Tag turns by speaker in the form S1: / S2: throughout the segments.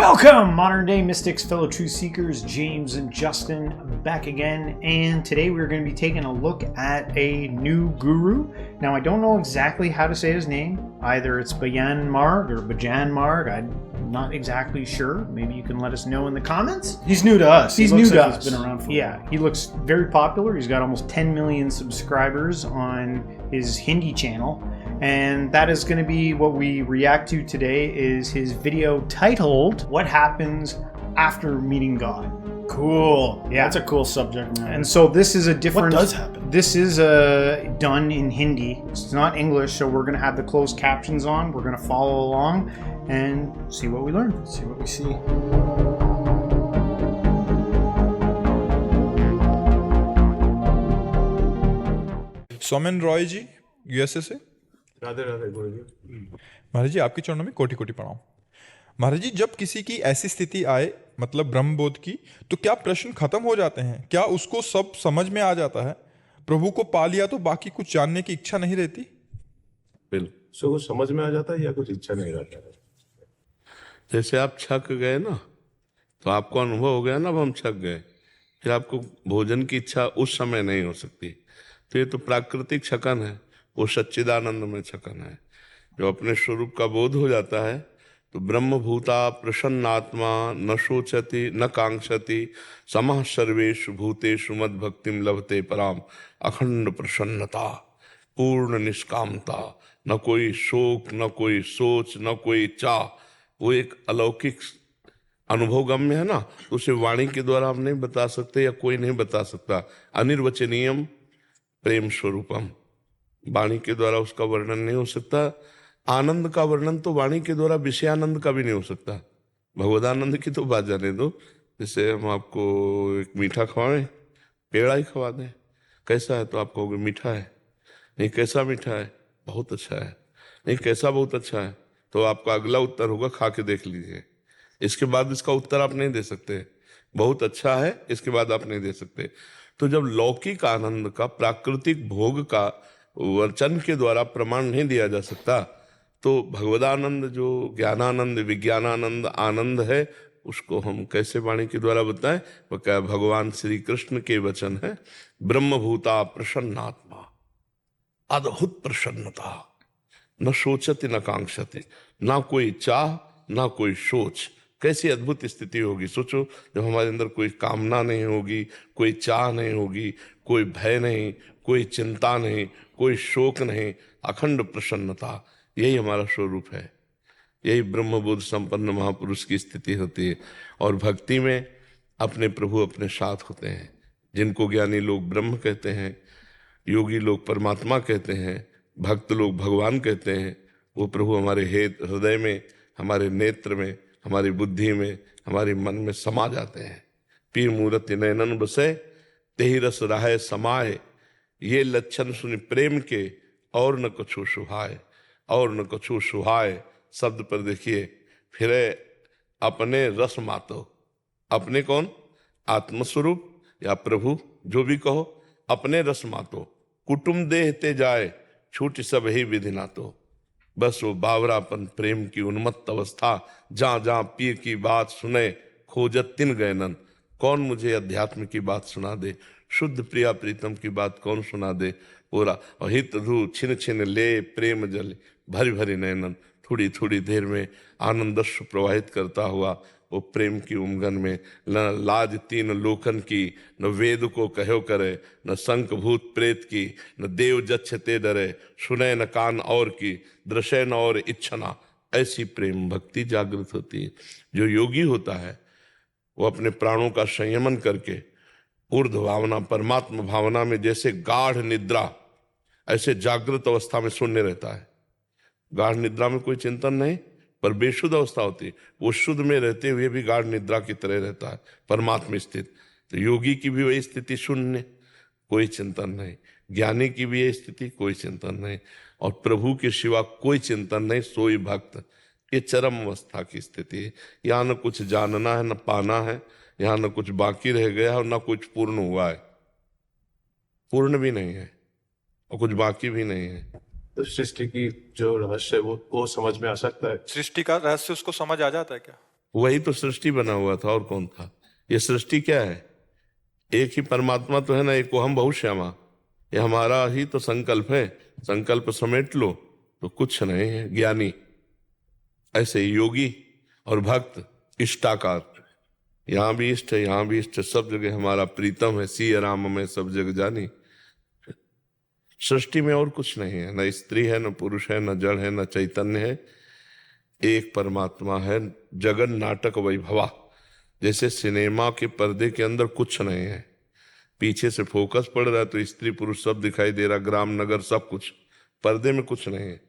S1: Welcome, modern day mystics, fellow truth seekers, James and Justin back again, and today we're going to be taking a look at a new guru. Now, I don't know exactly how to say his name. Either it's Bajan Marg or Bajan Marg. I'm not exactly sure. Maybe you can let us know in the comments.
S2: He's new to us.
S1: He's new to us.
S2: He's been around for a while.
S1: He looks very popular. He's got almost 10 million subscribers on his Hindi channel. And that is going to be what we react to today, is his video titled, What Happens After Meeting God?
S2: Cool.
S1: Yeah.
S2: That's a cool subject matter.
S1: And so this is a different...
S2: What does happen?
S1: This is done in Hindi. It's not English, so we're going to have the closed captions on. We're going to follow along and see what we learn.
S2: See what we see.
S3: Somen Roy ji, USA से।
S4: राधे राधे गुरु जी।
S3: महाराज जी, आपके चरणों में कोटि कोटि प्रणाम। महाराज जी, जब किसी की ऐसी स्थिति आए, मतलब ब्रह्मबोध की, तो क्या प्रश्न खत्म हो जाते हैं? क्या उसको सब समझ में आ जाता है? प्रभु को पा लिया तो बाकी कुछ जानने की इच्छा नहीं रहती?
S4: बिल्कुल, सो कुछ समझ में आ जाता है या कुछ इच्छा नहीं रहता है।
S5: जैसे आप छक गए ना, तो आपको अनुभव हो गया ना, अब हम छक गए, फिर आपको भोजन की इच्छा उस समय नहीं हो सकती। तो ये तो प्राकृतिक छकन है, वो सच्चिदानंद में छकन है। जो अपने स्वरूप का बोध हो जाता है तो ब्रह्मभूता प्रसन्नात्मा न शोचति न कांक्षति समः सर्वेषु भूतेषु मद भक्तिम लभते पराम। अखंड प्रसन्नता, पूर्ण निष्कामता, न कोई शोक, न कोई सोच, न कोई चाह, वो एक अलौकिक अनुभव गम्य है ना। उसे वाणी के द्वारा हम नहीं बता सकते या कोई नहीं बता सकता। अनिर्वचनीयम प्रेम स्वरूपम, वाणी के द्वारा उसका वर्णन नहीं हो सकता। आनंद का वर्णन तो वाणी के द्वारा विषयानंद का भी नहीं हो सकता। भगवदानंद की तो बात जाने दो। जैसे हम आपको एक मीठा खवाएं, पेड़ा ही खवा दें, कैसा है तो आप कहोगे मीठा है। नहीं, कैसा मीठा है? बहुत अच्छा है। नहीं, कैसा बहुत अच्छा है? तो आपका अगला उत्तर होगा खा के देख लीजिए। इसके बाद इसका उत्तर आप नहीं दे सकते। बहुत अच्छा है, इसके बाद आप नहीं दे सकते। तो जब लौकिक आनंद का, प्राकृतिक भोग का वचन के द्वारा प्रमाण नहीं दिया जा सकता, तो भगवदानंद जो ज्ञानानंद, विज्ञानानंद आनंद है, उसको हम कैसे वाणी के द्वारा बताएं? वो क्या भगवान श्री कृष्ण के वचन है, ब्रह्मभूता प्रसन्नात्मा, अद्भुत प्रसन्नता, न सोचति न कांक्षति, ना कोई चाह ना कोई सोच। कैसी अद्भुत स्थिति होगी, सोचो। जब हमारे अंदर कोई कामना नहीं होगी, कोई चाह नहीं होगी, कोई भय नहीं, कोई चिंता नहीं, कोई शोक नहीं, अखंड प्रसन्नता, यही हमारा स्वरूप है। यही ब्रह्मबोध संपन्न महापुरुष की स्थिति होती है। और भक्ति में अपने प्रभु अपने साथ होते हैं, जिनको ज्ञानी लोग ब्रह्म कहते हैं, योगी लोग परमात्मा कहते हैं, भक्त लोग भगवान कहते हैं। वो प्रभु हमारे हृदय में, हमारे नेत्र में, हमारी बुद्धि में, हमारे मन में समा जाते हैं। पीर मूर्ति नयनन बसे तेहि रस राहे समाए, ये लक्षण सुनि प्रेम के और न कछु सुहाए, और न कछु सुहाए शब्द पर देखिए, फिर अपने रस मातो। अपने कौन? आत्मस्वरूप या प्रभु, जो भी कहो। अपने रस मातो, कुटुम देहते जाए, छूट सब ही विधि नातो। बस वो बावरापन प्रेम की उन्मत्त अवस्था, जहाँ जहाँ पीर की बात सुने खोजत तिन गैनन। कौन मुझे अध्यात्म की बात सुना दे, शुद्ध प्रिया प्रीतम की बात कौन सुना दे। पूरा हित धू छिन छिन ले प्रेम जल भरी भरी नयनन। थोड़ी थोड़ी देर में आनंदस्व प्रवाहित करता हुआ वो प्रेम की उमगन में, न लाज तीन लोकन की, न वेद को कहो करे, न शंख भूत प्रेत की, न देव जच्छते डरे, सुने न कान और की, दृश्य न और इच्छना। ऐसी प्रेम भक्ति जागृत होती है। जो योगी होता है वो अपने प्राणों का संयमन करके ऊर्ध्व भावना, परमात्मा भावना में, जैसे गाढ़ निद्रा, ऐसे जागृत अवस्था में शून्य रहता है। गाढ़ निद्रा में कोई चिंतन नहीं, पर बेशुद्ध अवस्था होती है। वो शुद्ध में रहते हुए भी गाढ़ निद्रा की तरह रहता है, परमात्मा स्थित। तो योगी की भी वही स्थिति, शून्य, कोई चिंतन नहीं। ज्ञानी की भी यही स्थिति, कोई चिंतन नहीं। और प्रभु के सिवा कोई चिंतन नहीं, सोई भक्त। ये चरम अवस्था की स्थिति है। यहाँ न कुछ जानना है न पाना है, यहाँ न कुछ बाकी रह गया और न कुछ पूर्ण हुआ है। पूर्ण भी नहीं है और कुछ बाकी भी नहीं है।
S4: तो सृष्टि की जो रहस्य है वो समझ में आ सकता है।
S6: सृष्टि का रहस्य उसको समझ आ जाता है क्या?
S5: वही तो सृष्टि बना हुआ था, और कौन था? ये सृष्टि क्या है? एक ही परमात्मा तो है ना, एक हम बहुश्यामा। ये हमारा ही तो संकल्प है, संकल्प समेट लो तो कुछ नहीं है। ज्ञानी ऐसे योगी और भक्त इष्टाकार, यहाँ भी इष्ट है, यहाँ भी इष्ट है, सब जगह हमारा प्रीतम है। सिय राम में सब जग जानी। सृष्टि में और कुछ नहीं है, न स्त्री है, न पुरुष है, न जड़ है, न चैतन्य है, एक परमात्मा है। जगन नाटक वैभवा, जैसे सिनेमा के पर्दे के अंदर कुछ नहीं है, पीछे से फोकस पड़ रहा है तो स्त्री पुरुष सब दिखाई दे रहा, ग्राम नगर सब कुछ, पर्दे में कुछ नहीं है।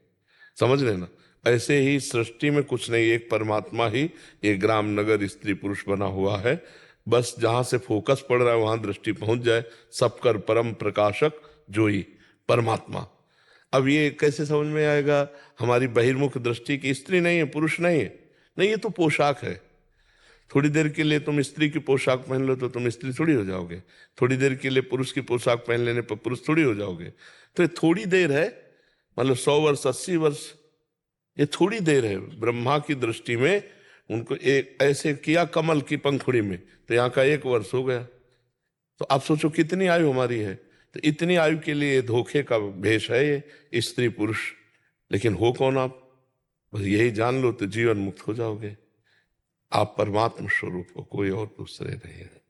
S5: समझ लेना, ऐसे ही सृष्टि में कुछ नहीं, एक परमात्मा ही एक ग्राम नगर स्त्री पुरुष बना हुआ है। बस जहां से फोकस पड़ रहा है वहां दृष्टि पहुंच जाए। सबकर परम प्रकाशक जोई परमात्मा। अब ये कैसे समझ में आएगा? हमारी बहिर्मुख दृष्टि की स्त्री नहीं है, पुरुष नहीं है, नहीं, ये तो पोशाक है। थोड़ी देर के लिए तुम स्त्री की पोशाक पहन लो तो तुम स्त्री थोड़ी हो जाओगे, थोड़ी देर के लिए पुरुष की पोशाक पहन लेने पर पुरुष थोड़ी हो जाओगे। तो ये थोड़ी देर है, मतलब 100 वर्ष 80 वर्ष, ये थोड़ी देर है। ब्रह्मा की दृष्टि में उनको एक ऐसे किया कमल की पंखुड़ी में, तो यहाँ का 1 वर्ष हो गया। तो आप सोचो कितनी आयु हमारी है। तो इतनी आयु के लिए धोखे का भेष है ये स्त्री पुरुष। लेकिन हो कौन आप? बस यही जान लो तो जीवन मुक्त हो जाओगे। आप परमात्मा स्वरूप हो, कोई और दूसरे नहीं है।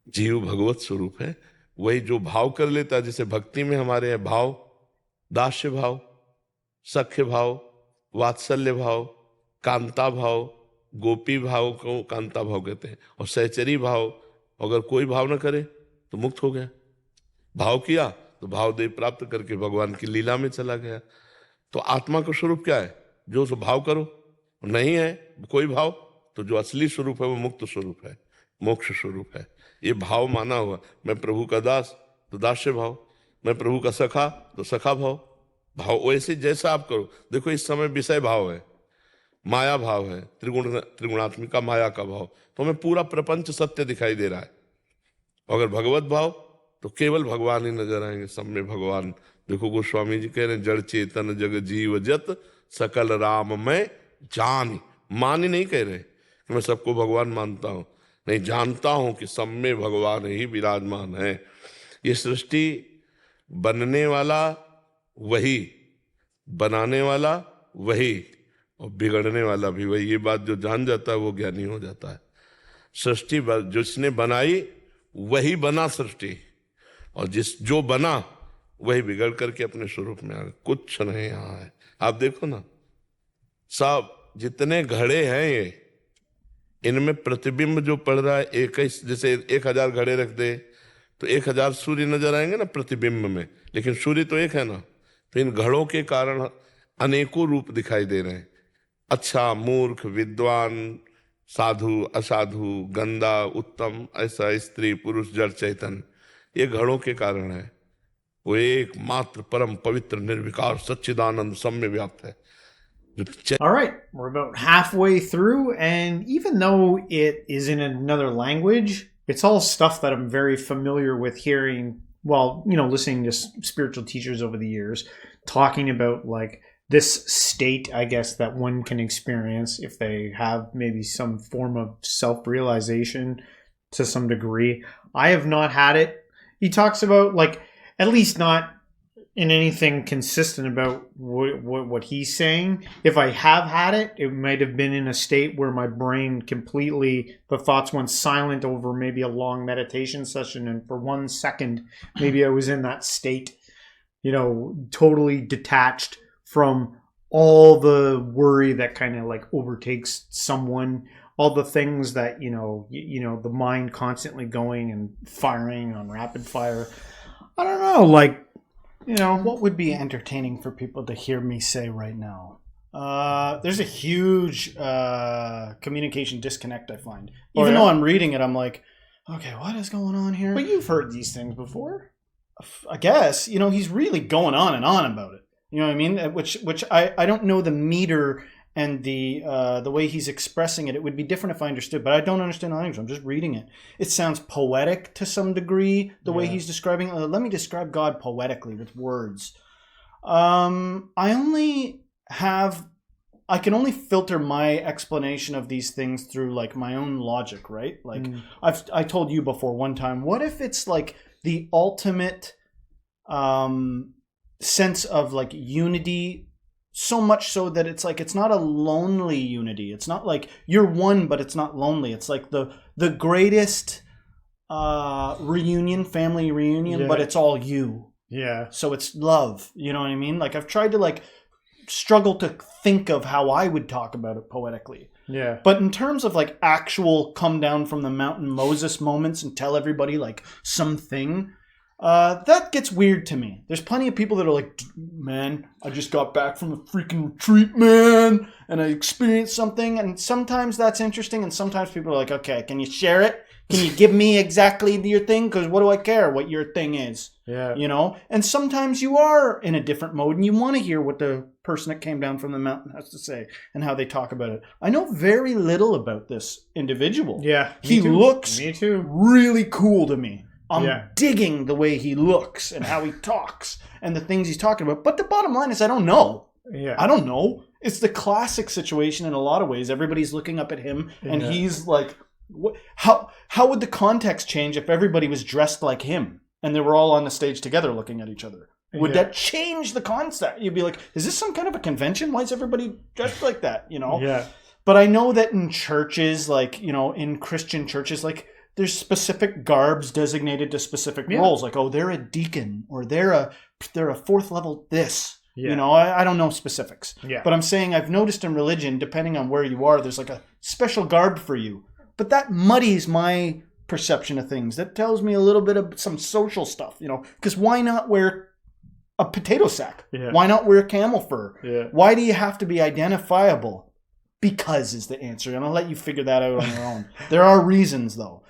S5: जीव भगवत स्वरूप है। वही जो भाव कर लेता है, जैसे भक्ति में हमारे यहाँ भाव, दास्य भाव, सख्य भाव, वात्सल्य भाव, कांता भाव, गोपी भाव को कांता भाव कहते हैं, और सहचरी भाव। अगर कोई भाव न करे तो मुक्त हो गया। भाव किया तो भाव देव प्राप्त करके भगवान की लीला में चला गया। तो आत्मा का स्वरूप क्या है? जो सो भाव करो, नहीं है कोई भाव तो जो असली स्वरूप है वो मुक्त स्वरूप है, मोक्ष स्वरूप है। ये भाव माना हुआ। मैं प्रभु का दास तो दास्य भाव, मैं प्रभु का सखा तो सखा भाव। भाव वैसे जैसा आप करो। देखो इस समय विषय भाव है, माया भाव है, त्रिगुणात्मिका माया का भाव, तो हमें पूरा प्रपंच सत्य दिखाई दे रहा है। अगर भगवत भाव तो केवल भगवान ही नजर आएंगे, सब में भगवान। देखो गोस्वामी जी कह रहे हैं, जड़ चेतन जग जीव जत सकल राम में जान। मान ही नहीं कह रहे कि मैं सबको भगवान मानता हूं, नहीं, जानता हूं कि सब में भगवान ही विराजमान है। ये सृष्टि बनने वाला वही, बनाने वाला वही, और बिगड़ने वाला भी वही। ये बात जो जान जाता है वो ज्ञानी हो जाता है। सृष्टि जिसने बनाई वही बना सृष्टि, और जो बना वही बिगड़ करके अपने स्वरूप में आ गया। कुछ नहीं यहाँ है। आप देखो ना, सब जितने घड़े हैं ये, इनमें प्रतिबिंब जो पड़ रहा है एक ही। जैसे 1000 घड़े रख दे तो 1000 सूर्य नजर आएंगे ना प्रतिबिंब में, लेकिन सूर्य तो एक है ना। तो इन घड़ों के कारण अनेकों रूप दिखाई दे रहे हैं। अच्छा, मूर्ख, विद्वान, साधु, असाधु, गंदा, उत्तम, ऐसा, स्त्री पुरुष, जड़ चैतन्य, ये घड़ों के कारण है। वो एकमात्र परम पवित्र निर्विकार सच्चिदानंद सब में व्याप्त है।
S1: All right, we're about halfway through, and even though it is in another language, it's all stuff that I'm very familiar with hearing, well, listening to spiritual teachers over the years talking about, like, this state, I guess, that one can experience if they have maybe some form of self-realization to some degree. I have not had it. He talks about, like, at least not in anything consistent about what he's saying. If I have had it, it might have been in a state where my brain completely, the thoughts went silent over maybe a long meditation session, and for 1 second, maybe I was in that state, totally detached from all the worry that kind of like overtakes someone, all the things that, the mind constantly going and firing on rapid fire. I don't know, like,
S2: What would be entertaining for people to hear me say right now? There's a huge communication disconnect, I find. Even though I'm reading it, I'm like, okay, what is going on here?
S1: but you've heard these things before.
S2: I guess, he's really going on and on about it. You know what I mean? Which I don't know the meter and the way he's expressing it. It would be different if I understood, but I don't understand the language. I'm just reading it. It sounds poetic to some degree, the way he's describing. Let me describe God poetically with words. I only have I can only filter my explanation of these things through like my own logic, right? Like I told you before one time, what if it's like the ultimate sense of like unity, so much so that it's like it's not a lonely unity. It's not like you're one, but it's not lonely. It's like the greatest reunion, family reunion, but it's all you.
S1: Yeah.
S2: So it's love. You know what I mean? Like I've tried to like struggle to think of how I would talk about it poetically.
S1: Yeah.
S2: But in terms of like actual come down from the mountain Moses moments and tell everybody like something, that gets weird to me. There's plenty of people that are like, man, I just got back from a freaking retreat, man, and I experienced something. And sometimes that's interesting, and sometimes people are like, okay, can you share it? Can you give me exactly your thing? Because what do I care what your thing is?
S1: Yeah.
S2: You know? And sometimes you are in a different mode and you want to hear what the person that came down from the mountain has to say and how they talk about it. I know very little about this individual.
S1: Yeah.
S2: He looks
S1: Me too.
S2: really cool to me. I'm
S1: Yeah.
S2: digging the way he looks and how he talks and the things he's talking about. But the bottom line is I don't know.
S1: Yeah.
S2: I don't know. It's the classic situation in a lot of ways. Everybody's looking up at him and
S1: Yeah.
S2: he's like, how would the context change if everybody was dressed like him and they were all on the stage together looking at each other? Would
S1: Yeah.
S2: that change the concept? You'd be like, is this some kind of a convention? Why is everybody dressed like that? You know?
S1: Yeah.
S2: But I know that in churches, like, you know, in Christian churches, like there's specific garbs designated to specific
S1: Yeah.
S2: roles. Like, oh, they're a deacon or they're a fourth level this.
S1: Yeah.
S2: You know, I don't know specifics.
S1: Yeah.
S2: But I'm saying I've noticed in religion, depending on where you are, there's like a special garb for you. But that muddies my perception of things. That tells me a little bit of some social stuff, you know, because why not wear a potato sack?
S1: Yeah.
S2: Why not wear camel fur?
S1: Yeah.
S2: Why do you have to be identifiable? Because is the answer. And I'll let you figure that out on your own. There are reasons, though.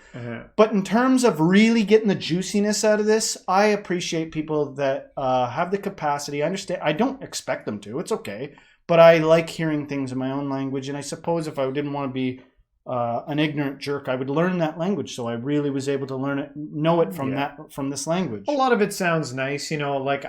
S2: But in terms of really getting the juiciness out of this, I appreciate people that have the capacity. I understand. I don't expect them to. It's okay. But I like hearing things in my own language. And I suppose if I didn't want to be an ignorant jerk, I would learn that language. So I really was able to learn it, know it from this language.
S1: A lot of it sounds nice, you know, like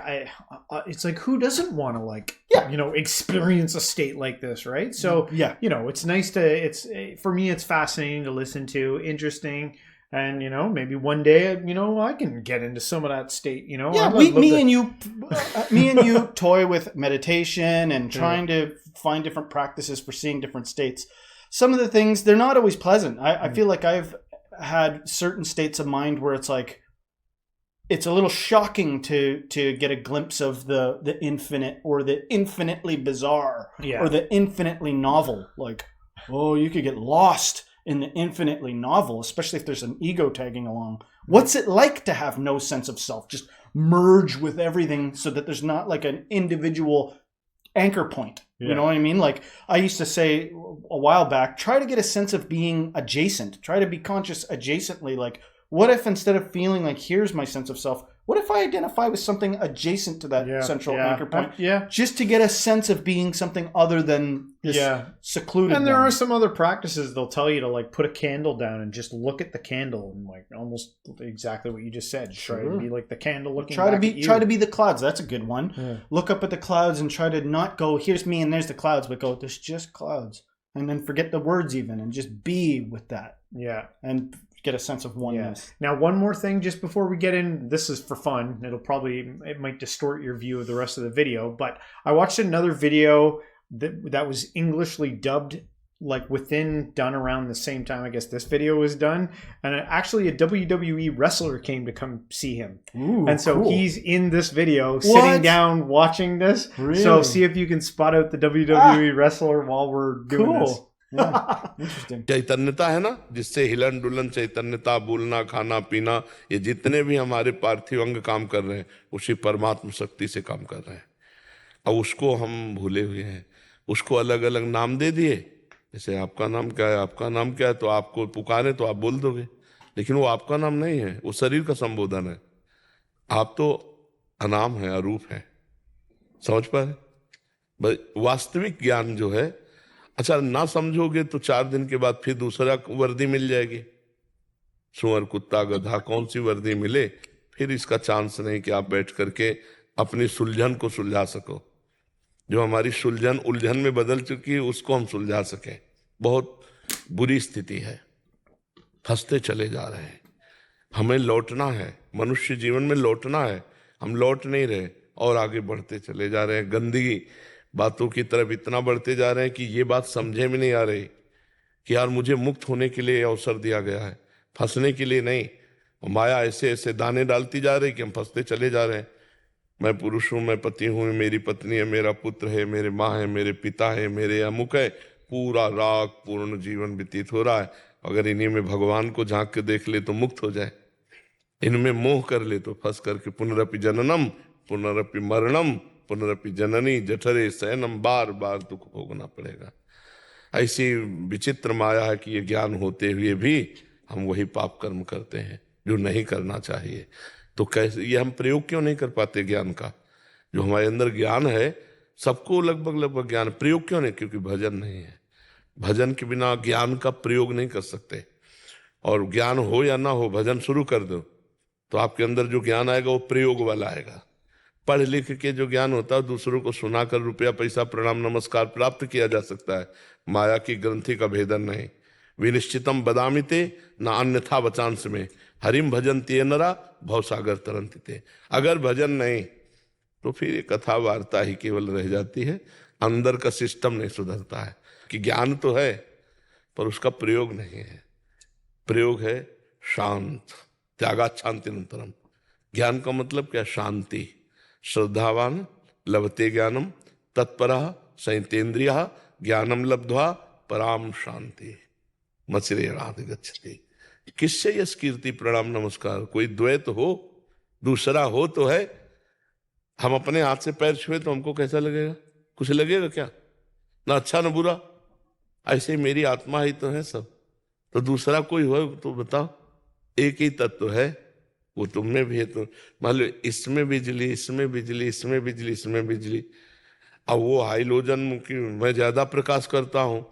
S1: it's like, who doesn't want to like, you know, experience a state like this, right? So,
S2: Yeah.
S1: you know, it's nice to, for me, it's fascinating to listen to, interesting. And, you know, maybe one day, you know, I can get into some of that state, you know?
S2: Yeah, me and you toy with meditation and trying to find different practices for seeing different states. Some of the things, they're not always pleasant. I feel like I've had certain states of mind where it's like, it's a little shocking to get a glimpse of the infinite or the infinitely bizarre or the infinitely novel. Like, oh, you could get lost in the infinitely novel, especially if there's an ego tagging along. What's it like to have no sense of self? Just merge with everything so that there's not like an individual anchor point. You know what I mean? Like I used to say a while back, try to get a sense of being adjacent. Try to be conscious adjacently. Like, what if instead of feeling like here's my sense of self, what if I identify with something adjacent to that central anchor point? Just to get a sense of being something other than this secluded.
S1: And there
S2: one.
S1: are some other practices they'll tell you to like put a candle down and just look at the candle and like almost exactly what you just said. Try to be like the candle looking.
S2: Try
S1: back at you.
S2: to be the clouds. That's a good one. Look up at the clouds and try to not go, here's me and there's the clouds, but go, there's just clouds. And then forget the words even and just be with that.
S1: Yeah.
S2: And get a sense of oneness.
S1: Now, one more thing just before we get in. This is for fun. It might distort your view of the rest of the video, but I watched another video that was Englishly dubbed, like done around the same time I guess this video was done, and actually a WWE wrestler came to come see him.
S2: Ooh,
S1: and so
S2: cool.
S1: he's in this video sitting down watching this.
S2: Really?
S1: So see if you can spot out the WWE wrestler while we're doing this.
S2: Cool. Yeah. Interesting.
S5: चैतन्यता है ना, जिससे हिलन डुलन चैतन्यता, बोलना, खाना पीना, ये जितने भी हमारे पार्थिव अंग काम कर रहे हैं उसी परमात्म शक्ति से काम कर रहे हैं। अब उसको हम भूले हुए हैं, उसको अलग अलग नाम दे दिए। जैसे आपका नाम क्या है, आपका नाम क्या है, तो आपको पुकारे तो आप बोल दोगे, लेकिन वो आपका नाम नहीं है, वो शरीर का संबोधन है। आप तो अनाम है, अरूप है। समझ पा रहे? वास्तविक ज्ञान जो है, अच्छा ना समझोगे तो 4 दिन के बाद फिर दूसरा वर्दी मिल जाएगी। सुअर, कुत्ता, गधा, कौन सी वर्दी मिले, फिर इसका चांस नहीं कि आप बैठ करके अपनी सुलझन को सुलझा सको। जो हमारी सुलझन उलझन में बदल चुकी है उसको हम सुलझा सकें। बहुत बुरी स्थिति है, फंसते चले जा रहे हैं। हमें लौटना है, मनुष्य जीवन में लौटना है, हम लौट नहीं रहे और आगे बढ़ते चले जा रहे हैं। गंदगी बातों की तरफ इतना बढ़ते जा रहे हैं कि ये बात समझे में नहीं आ रही कि यार मुझे मुक्त होने के लिए अवसर दिया गया है, फंसने के लिए नहीं। माया ऐसे ऐसे दाने डालती जा रही कि हम फंसते चले जा रहे हैं। मैं पुरुष हूँ, मैं पति हूँ, मेरी पत्नी है, मेरा पुत्र है, मेरे माँ है, मेरे पिता है, मेरे अमुक है, पूरा राग पूर्ण जीवन व्यतीत हो रहा है। अगर इन्हीं में भगवान को झांक के देख ले तो मुक्त हो जाए, इनमें मोह कर ले तो फंस करके पुनरपि जननम पुनरपि मरणम पुनरपि जननी जठरे शयनम, बार बार दुख भोगना पड़ेगा। ऐसी विचित्र माया है कि ये ज्ञान होते हुए भी हम वही पाप कर्म करते हैं जो नहीं करना चाहिए। तो कैसे ये हम प्रयोग क्यों नहीं कर पाते ज्ञान का? जो हमारे अंदर ज्ञान है, सबको लगभग ज्ञान, प्रयोग क्यों नहीं? क्योंकि भजन नहीं है। भजन के बिना ज्ञान का प्रयोग नहीं कर सकते। और ज्ञान हो या ना हो, भजन शुरू कर दो तो आपके अंदर जो ज्ञान आएगा वो प्रयोग वाला आएगा। पढ़ लिख के जो ज्ञान होता है दूसरों को सुनाकर रुपया पैसा प्रणाम नमस्कार प्राप्त किया जा सकता है, माया की ग्रंथि का भेदन नहीं। विनिश्चितम बदामिते न अन्यथा वचांस में, हरिम भजन ते नरा भवसागर तरंतिते। अगर भजन नहीं तो फिर ये कथा वार्ता ही केवल रह जाती है, अंदर का सिस्टम नहीं सुधरता है। कि ज्ञान तो है पर उसका प्रयोग नहीं है। प्रयोग है शांत, त्यागात शांतिनंतरम। ज्ञान का मतलब क्या? शांति। श्रद्धावान लभते ज्ञानम तत्परः संयतेन्द्रियः ज्ञानम लब्ध्वा पराम शांति मचरे राधि गच्छति। किससे यह कीर्ति प्रणाम नमस्कार? कोई द्वैत हो, दूसरा हो तो है। हम अपने हाथ से पैर छुए तो हमको कैसा लगेगा? कुछ लगेगा क्या? ना अच्छा ना बुरा। ऐसे मेरी आत्मा ही तो है सब, तो दूसरा कोई हो तो बताओ। एक ही तत्व है, वो तुम में भी है। तो मान लो इसमें बिजली, इसमें बिजली, इसमें बिजली, इसमें बिजली। अब वो हाइलोजन की मैं ज्यादा प्रकाश करता हूँ,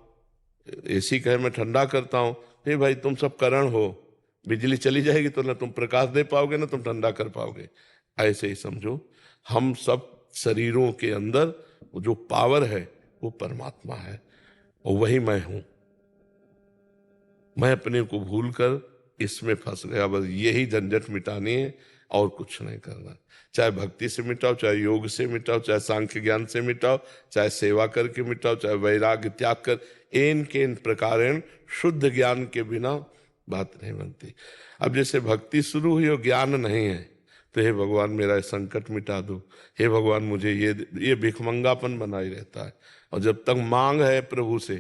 S5: एसी कहे मैं ठंडा करता हूँ। हे भाई तुम सब करण हो, बिजली चली जाएगी तो ना तुम प्रकाश दे पाओगे ना तुम ठंडा कर पाओगे। ऐसे ही समझो, हम सब शरीरों के अंदर वो जो पावर है वो परमात्मा है और वही मैं हूं। मैं अपने को भूल कर इसमें फंस गया। बस यही झंझट मिटानी है और कुछ नहीं करना। चाहे भक्ति से मिटाओ, चाहे योग से मिटाओ, चाहे सांख्य ज्ञान से मिटाओ, चाहे सेवा करके मिटाओ, चाहे वैराग्य त्याग कर, एन के इन प्रकार शुद्ध ज्ञान के बिना बात नहीं बनती। अब जैसे भक्ति शुरू हुई और ज्ञान नहीं है तो हे भगवान मेरा संकट मिटा दो, हे भगवान मुझे ये भिखमंगापन बना ही रहता है। और जब तक मांग है प्रभु से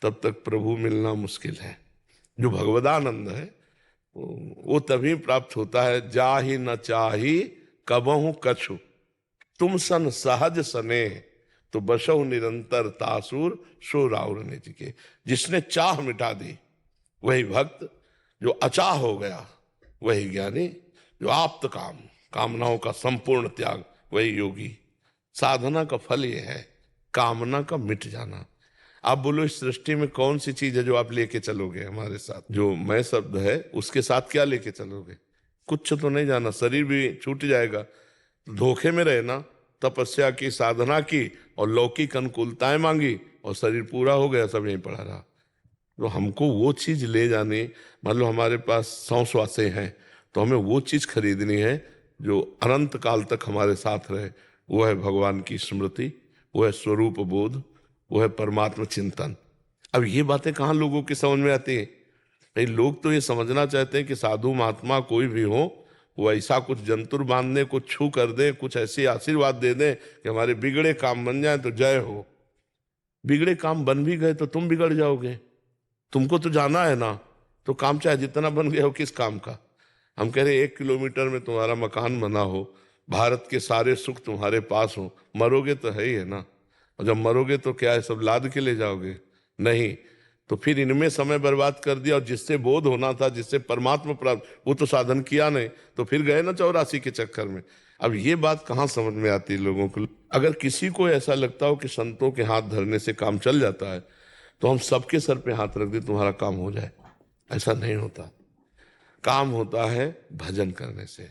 S5: तब तक प्रभु मिलना मुश्किल है। जो भगवदानंद है वो तभी प्राप्त होता है, जाहि न चाही कबहु कछु तुम सन सहज सने, तो बसहु निरंतर तासुर सो राउर निज के। जिसने चाह मिटा दी वही भक्त, जो अचाह हो गया वही ज्ञानी, जो आप्त काम कामनाओं का संपूर्ण त्याग वही योगी। साधना का फल ये है कामना का मिट जाना। आप बोलो इस सृष्टि में कौन सी चीज है जो आप लेके चलोगे हमारे साथ? जो मैं शब्द है उसके साथ क्या लेके चलोगे? कुछ तो नहीं जाना, शरीर भी छूट जाएगा। धोखे में रहे ना, तपस्या की, साधना की और लौकिक अनुकूलताएं मांगी और शरीर पूरा हो गया, सब यहीं पड़ा रहा। तो हमको वो चीज ले जानी, मान लो हमारे पास 100 श्वासें हैं तो हमें वो चीज खरीदनी है जो अनंत काल तक हमारे साथ रहे। वो है भगवान की स्मृति, वो है स्वरूप बोध, वो है परमात्मा चिंतन। अब ये बातें कहाँ लोगों की समझ में आती है? भाई लोग तो ये समझना चाहते हैं कि साधु महात्मा कोई भी हो वो ऐसा कुछ जंतुर बांध दे, कुछ छू कर दे, कुछ ऐसे आशीर्वाद दे दे कि हमारे बिगड़े काम बन जाए तो जय हो। बिगड़े काम बन भी गए तो तुम बिगड़ जाओगे। तुमको तो जाना है ना, तो काम चाहे जितना बन गया हो, किस काम का? हम कह रहे 1 किलोमीटर में तुम्हारा मकान बना हो, भारत के सारे सुख तुम्हारे पास हो, मरोगे तो है ही है ना। और जब मरोगे तो क्या है, सब लाद के ले जाओगे? नहीं। तो फिर इनमें समय बर्बाद कर दिया और जिससे बोध होना था, जिससे परमात्मा प्राप्त, वो तो साधन किया नहीं, तो फिर गए ना 84 के चक्कर में। अब ये बात कहाँ समझ में आती है लोगों को? अगर किसी को ऐसा लगता हो कि संतों के हाथ धरने से काम चल जाता है तो हम सबके सर पे हाथ रख दे तुम्हारा काम हो जाए, ऐसा नहीं होता। काम होता है भजन करने से।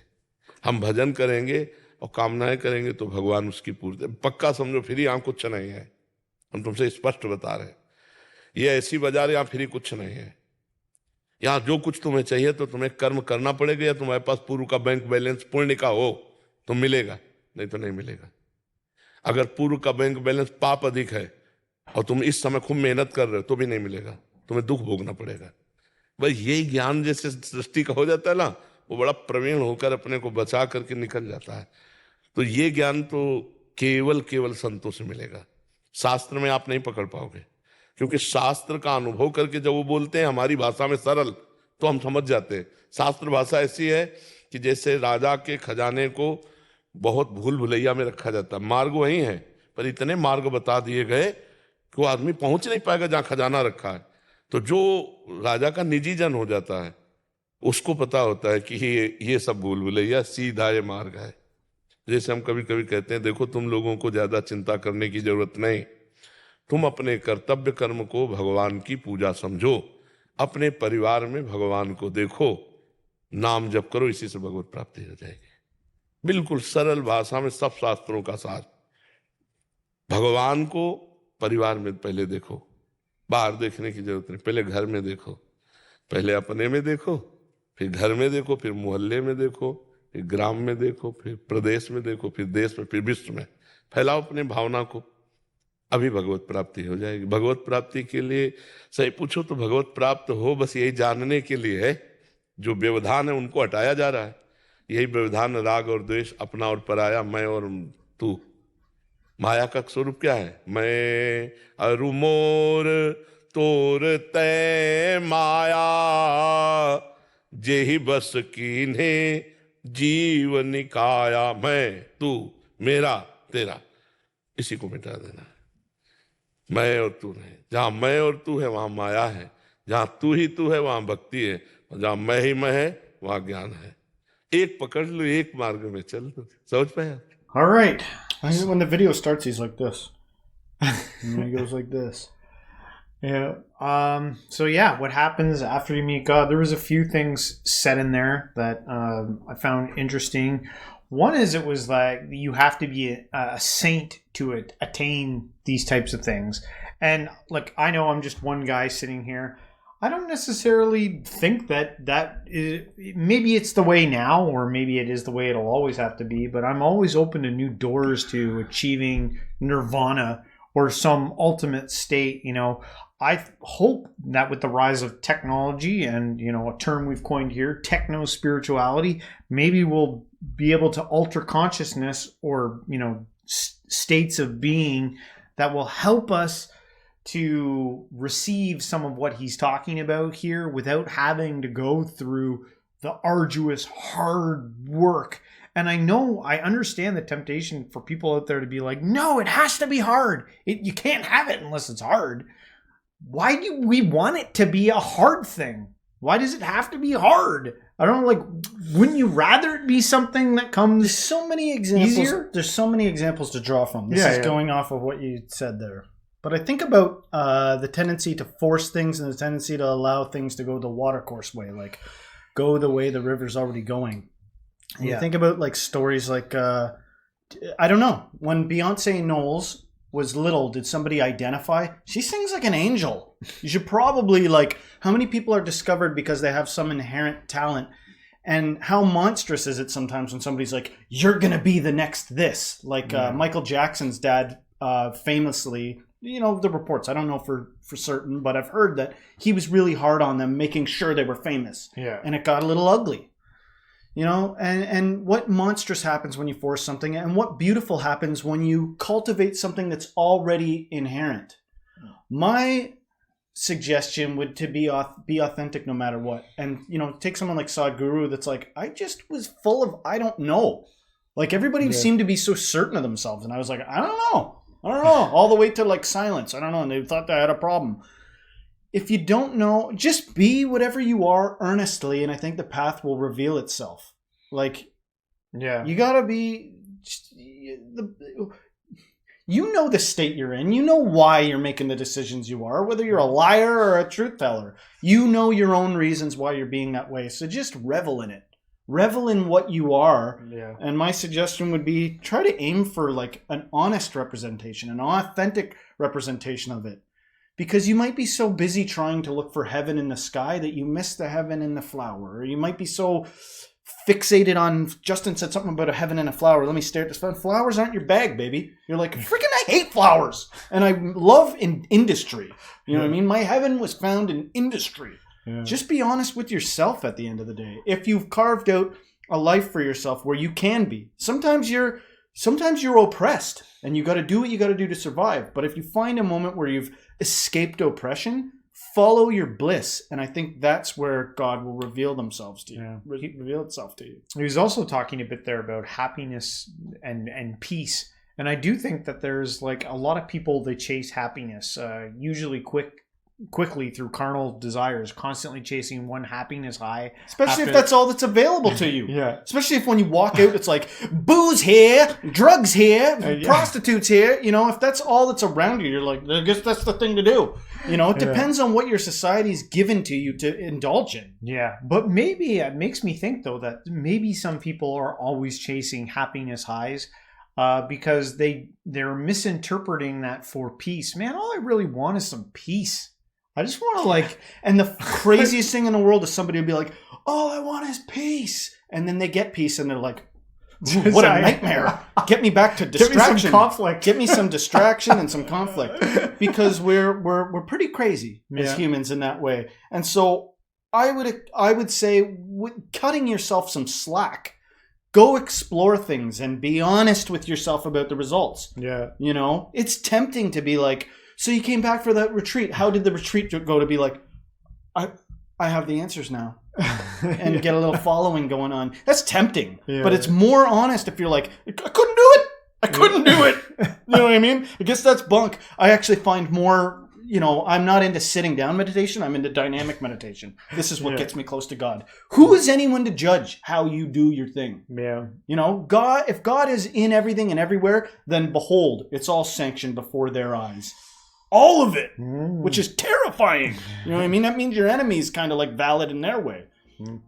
S5: हम भजन करेंगे, और कामनाएं करेंगे तो भगवान उसकी पूर्ति, पक्का समझो फ्री यहाँ कुछ नहीं है, हम तुमसे स्पष्ट बता रहे हैं। ये ऐसी बाजार यहाँ फ्री कुछ नहीं है। यहाँ जो कुछ तुम्हें चाहिए तो तुम्हें कर्म करना पड़ेगा, या तुम्हारे पास पूर्व का बैंक बैलेंस पुण्य का हो तो मिलेगा, नहीं तो नहीं मिलेगा। अगर पूर्व का बैंक बैलेंस पाप अधिक है और तुम इस समय खूब मेहनत कर रहे हो तो भी नहीं मिलेगा, तुम्हें दुख भोगना पड़ेगा। भाई यही ज्ञान जैसे सृष्टि का हो जाता है ना, वो बड़ा प्रवीण होकर अपने को बचा करके निकल जाता है। तो ये ज्ञान तो केवल संतों से मिलेगा, शास्त्र में आप नहीं पकड़ पाओगे, क्योंकि शास्त्र का अनुभव करके जब वो बोलते हैं हमारी भाषा में सरल, तो हम समझ जाते हैं। शास्त्र भाषा ऐसी है कि जैसे राजा के खजाने को बहुत भूल भुलैया में रखा जाता है, मार्ग वही है पर इतने मार्ग बता दिए गए कि वो आदमी पहुंच नहीं पाएगा जहां खजाना रखा है। तो जो राजा का निजी जन हो जाता है उसको पता होता है कि ये सब भूल भुलैया, सीधा ये मार्ग है। जैसे हम कभी कभी कहते हैं, देखो तुम लोगों को ज्यादा चिंता करने की जरूरत नहीं, तुम अपने कर्तव्य कर्म को भगवान की पूजा समझो, अपने परिवार में भगवान को देखो, नाम जप करो, इसी से भगवत प्राप्ति हो जाएगी। बिल्कुल सरल भाषा में सब शास्त्रों का सार। भगवान को परिवार में पहले देखो, बाहर देखने की जरूरत नहीं, पहले घर में देखो, पहले अपने में देखो, फिर घर में देखो, फिर मोहल्ले में देखो, फिर ग्राम में देखो, फिर प्रदेश में देखो, फिर देश में, फिर विश्व में फैलाओ अपने भावना को, अभी भगवत प्राप्ति हो जाएगी। भगवत प्राप्ति के लिए सही पूछो तो भगवत प्राप्त हो बस यही जानने के लिए है। जो व्यवधान है उनको हटाया जा रहा है, यही व्यवधान राग और द्वेष, अपना और पराया, मैं और तू। माया का स्वरूप क्या है? मैं अरु मोर तोर तय माया, जेहि बस कीन्हे जीव निकाया। मैं, तू, मेरा, तेरा, इसी को मिटा देना है। मैं और तू नहीं, जहां मैं और तू है वहां माया है, जहां तू ही तू है वहां भक्ति है, और जहां मैं ही मैं है वहां ज्ञान है। एक पकड़ लो, एक मार्ग में चल दो। समझ पाए आप?
S1: All right.
S2: When the video starts, he's like this. And he goes like this.
S1: Yeah. So yeah, what happens after you meet God? There was a few things said in there that I found interesting. One is it was like you have to be a saint to attain these types of things. And like I know I'm just one guy sitting here. I don't necessarily think that is, maybe it's the way now, or maybe it is the way it'll always have to be, but I'm always open to new doors to achieving nirvana or some ultimate state. You know, I hope that with the rise of technology and, you know, a term we've coined here, techno spirituality, maybe we'll be able to alter consciousness or, you know, states of being that will help us to receive some of what he's talking about here without having to go through the arduous, hard work. And I understand the temptation for people out there to be like, no, it has to be hard. You can't have it unless it's hard. Why do we want it to be a hard thing? Why does it have to be hard? I don't know, like, wouldn't you rather it be something that comes
S2: There's so many examples.
S1: easier?
S2: There's so many examples to draw from. This
S1: Yeah,
S2: is
S1: yeah.
S2: going off of what you said there. But I think about the tendency to force things and the tendency to allow things to go the watercourse way, like go the way the river's already going. And you think about like stories like, I don't know, when Beyonce Knowles was little, did somebody identify? She sings like an angel. You should probably like, how many people are discovered because they have some inherent talent? And how monstrous is it sometimes when somebody's like, you're going to be the next this? Like Michael Jackson's dad famously, you know, the reports, I don't know for certain, but I've heard that he was really hard on them, making sure they were famous.
S1: Yeah.
S2: And it got a little ugly. You know, and what monstrous happens when you force something, and what beautiful happens when you cultivate something that's already inherent. My suggestion would to be authentic no matter what. And, you know, take someone like Sadhguru that's like, I just was full of, I don't know. Like everybody seemed to be so certain of themselves. And I was like, I don't know. All the way to like silence. I don't know. And they thought they had a problem. If you don't know, just be whatever you are earnestly. And I think the path will reveal itself. Like,
S1: Yeah.
S2: you gotta be, you know the state you're in. You know why you're making the decisions you are, whether you're a liar or a truth teller. You know your own reasons why you're being that way. So just revel in it. Revel in what you are.
S1: Yeah.
S2: And my suggestion would be try to aim for like an honest representation, an authentic representation of it. Because you might be so busy trying to look for heaven in the sky that you miss the heaven in the flower. Or you might be so fixated on, Justin said something about a heaven in a flower. Let me stare at this flower. Flowers aren't your bag, baby. You're like, freaking I hate flowers. And I love industry. You know what I mean? My heaven was found in industry.
S1: Yeah.
S2: Just be honest with yourself at the end of the day. If you've carved out a life for yourself where you can be, sometimes you're oppressed and you got to do what you got to do to survive. But if you find a moment where you've escaped oppression, follow your bliss, and I think that's where God will reveal themselves to you.
S1: Yeah.
S2: Reveal itself to you.
S1: He was also talking a bit there about happiness and peace. And I do think that there's like a lot of people that chase happiness, usually quickly through carnal desires, constantly chasing one happiness high.
S2: Especially
S1: after-
S2: if that's all that's available to you.
S1: Yeah.
S2: Especially if when you walk out, it's like booze here, drugs here,
S1: yeah.
S2: prostitutes here. You know, if that's all that's around you, you're like, I guess that's the thing to do. You know, it
S1: Yeah.
S2: depends on what your society's given to you to indulge in.
S1: Yeah, but maybe it makes me think though that maybe some people are always chasing happiness highs because they're misinterpreting that for peace. Man, all I really want is some peace. I just want to like,
S2: And the craziest thing in the world is somebody will be like, all I want is peace. And then they get peace and they're like, ooh, what a nightmare. Get me back to
S1: Give me
S2: distraction.
S1: some conflict.
S2: Get me some distraction and some conflict. Because we're pretty crazy as
S1: Yeah.
S2: humans in that way. And so I would say cutting yourself some slack. Go explore things and be honest with yourself about the results.
S1: Yeah.
S2: You know, it's tempting to be like, so you came back for that retreat. How did the retreat go? To be like, I have the answers now. And get a little following going on. That's tempting.
S1: Yeah.
S2: But it's more honest if you're like, I couldn't do it. I couldn't do it. You know what I mean? I guess that's bunk. I actually find more, you know, I'm not into sitting down meditation. I'm into dynamic meditation. This is what
S1: Yeah.
S2: gets me close to God. Who is anyone to judge how you do your thing?
S1: Yeah.
S2: You know, God, if God is in everything and everywhere, then behold, it's all sanctioned before their eyes. All of it, which is terrifying. You know what I mean? That means your enemy is kind of like valid in their way.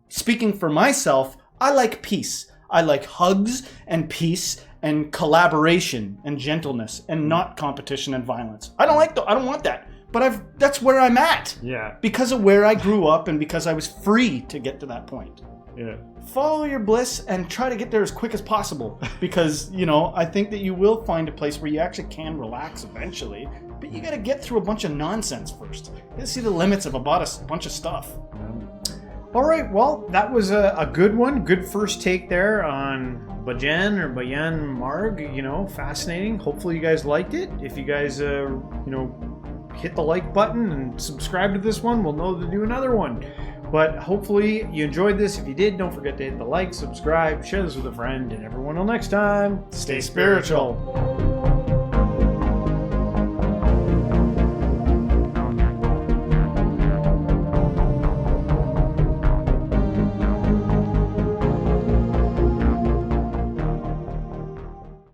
S2: Speaking for myself, I like peace. I like hugs and peace and collaboration and gentleness and not competition and violence. I don't want that. But that's where I'm at.
S1: Yeah.
S2: Because of where I grew up and because I was free to get to that point.
S1: Yeah.
S2: Follow your bliss and try to get there as quick as possible. Because, you know, I think that you will find a place where you actually can relax eventually. But you got to get through a bunch of nonsense first. You got to see the limits of a bunch of stuff.
S1: All right, well, that was a good one. Good first take there on Bhajan or Bayan Marg. You know, fascinating. Hopefully you guys liked it. If you guys, hit the like button and subscribe to this one, we'll know to do another one. But hopefully you enjoyed this. If you did, don't forget to hit the like, subscribe, share this with a friend, and everyone till next time,
S2: Stay spiritual.